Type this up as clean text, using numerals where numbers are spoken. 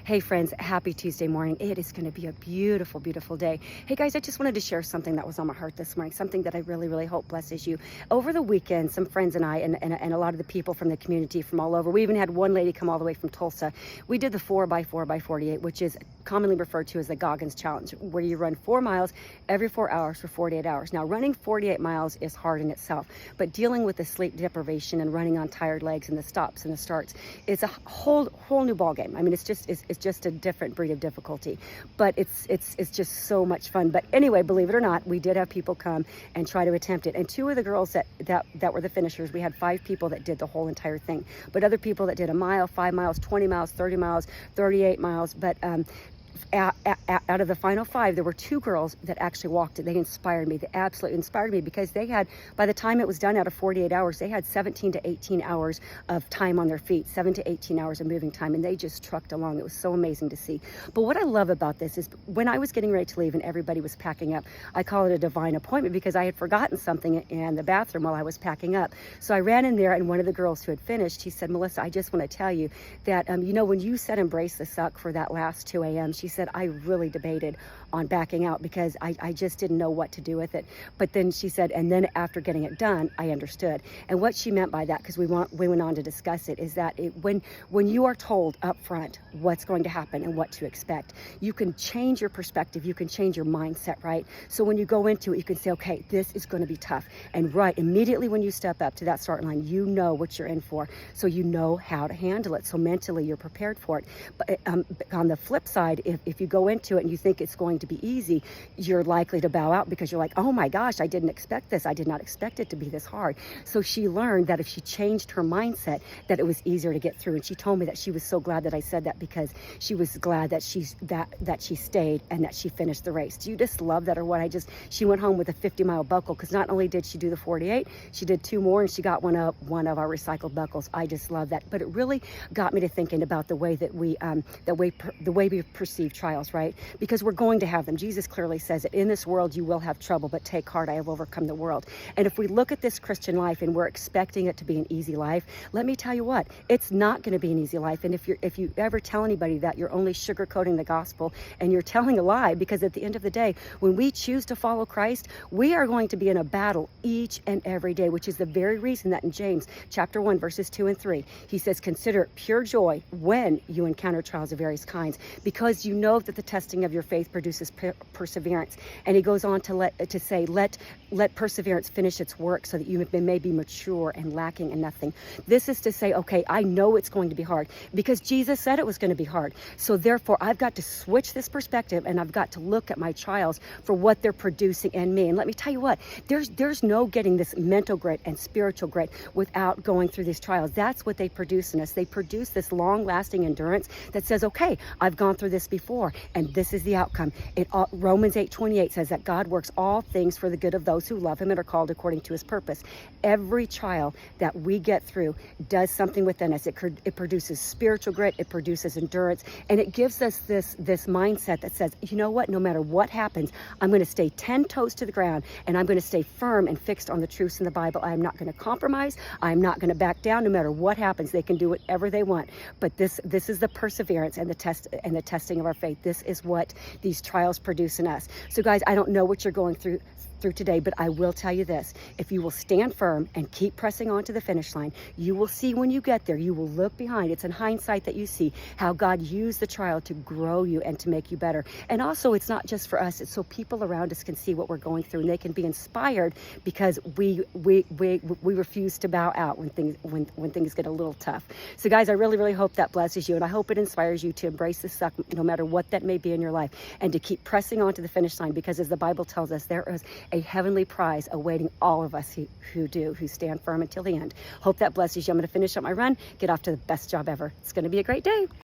Hey friends, happy Tuesday morning. It is going to be a beautiful, beautiful day. Hey guys, I just wanted to share something that was on my heart this morning, something that I really, really hope blesses you. Over the weekend, some friends and I, and a lot of the people from the community from all over, we even had one lady come all the way from Tulsa. We did the 4x4x48, which is commonly referred to as the Goggins Challenge, where you run 4 miles every 4 hours for 48 hours. Now, running 48 miles is hard in itself, but dealing with the sleep deprivation and running on tired legs and the stops and the starts, it's a whole new ball game. I mean, it's just a different breed of difficulty, but it's just so much fun. But anyway, believe it or not, we did have people come and try to attempt it, and two of the girls that were the finishers, we had 5 people that did the whole entire thing, but other people that did a mile, 5 miles, 20 miles, 30 miles, 38 miles. But out of the final 5, there were 2 girls that actually walked it. They inspired me. They absolutely inspired me because they had, by the time it was done out of 48 hours, they had 17 to 18 hours of time on their feet, 7 to 18 hours of moving time, and they just trucked along. It was so amazing to see. But what I love about this is when I was getting ready to leave and everybody was packing up, I call it a divine appointment because I had forgotten something in the bathroom while I was packing up. So I ran in there, and one of the girls who had finished, she said, "Melissa, I just want to tell you that, when you said embrace the suck for that last 2 a.m., she said, I really debated on backing out because I just didn't know what to do with it. But then she said, and then after getting it done, I understood." And what she meant by that, because we went on to discuss it, is that when you are told up front what's going to happen and what to expect, you can change your perspective, you can change your mindset, right? So when you go into it, you can say, okay, this is going to be tough. And right, immediately when you step up to that start line, you know what you're in for. So you know how to handle it. So mentally, you're prepared for it. But on the flip side, if you go into it and you think it's going to be easy, you're likely to bow out because you're like, oh my gosh, I didn't expect this. I did not expect it to be this hard. So she learned that if she changed her mindset, that it was easier to get through. And she told me that she was so glad that I said that because she was glad that she stayed and that she finished the race. Do you just love that or what? She went home with a 50-mile buckle because not only did she do the 48, she did 2 more and she got one of our recycled buckles. I just love that. But it really got me to thinking about the way that we perceive trials, right? Because we're going to have them. Jesus clearly says it. In this world, you will have trouble, but take heart, I have overcome the world. And if we look at this Christian life and we're expecting it to be an easy life, let me tell you what, it's not going to be an easy life. And if you ever tell anybody that, you're only sugarcoating the gospel and you're telling a lie, because at the end of the day, when we choose to follow Christ, we are going to be in a battle each and every day, which is the very reason that in James chapter 1, verses 2 and 3, he says, consider it pure joy when you encounter trials of various kinds, because you know that the testing of your faith produces perseverance. And he goes on to say, let perseverance finish its work so that you may be mature and lacking in nothing. This is to say, okay, I know it's going to be hard because Jesus said it was going to be hard. So therefore, I've got to switch this perspective and I've got to look at my trials for what they're producing in me. And let me tell you what, there's no getting this mental grit and spiritual grit without going through these trials. That's what they produce in us. They produce this long-lasting endurance that says, okay, I've gone through this before, and this is the outcome. Romans 8:28 says that God works all things for the good of those who love him and are called according to his purpose. Every trial that we get through does something within us. It produces spiritual grit, it produces endurance, and it gives us this mindset that says, you know what, no matter what happens, I'm going to stay 10 toes to the ground, and I'm going to stay firm and fixed on the truths in the Bible. I'm not going to compromise. I'm not going to back down. No matter what happens, they can do whatever they want. But this is the perseverance and the testing of our faith. This is what these trials produce in us. So guys, I don't know what you're going through today, but I will tell you this: if you will stand firm and keep pressing on to the finish line, you will see when you get there, you will look behind. It's in hindsight that you see how God used the trial to grow you and to make you better. And also, it's not just for us, it's so people around us can see what we're going through and they can be inspired, because we refuse to bow out when things get a little tough. So guys, I really, really hope that blesses you, and I hope it inspires you to embrace the suck, no matter what that may be in your life, and to keep pressing on to the finish line, because as the Bible tells us, there is a heavenly prize awaiting all of us who stand firm until the end. Hope that blesses you. I'm going to finish up my run, get off to the best job ever. It's going to be a great day.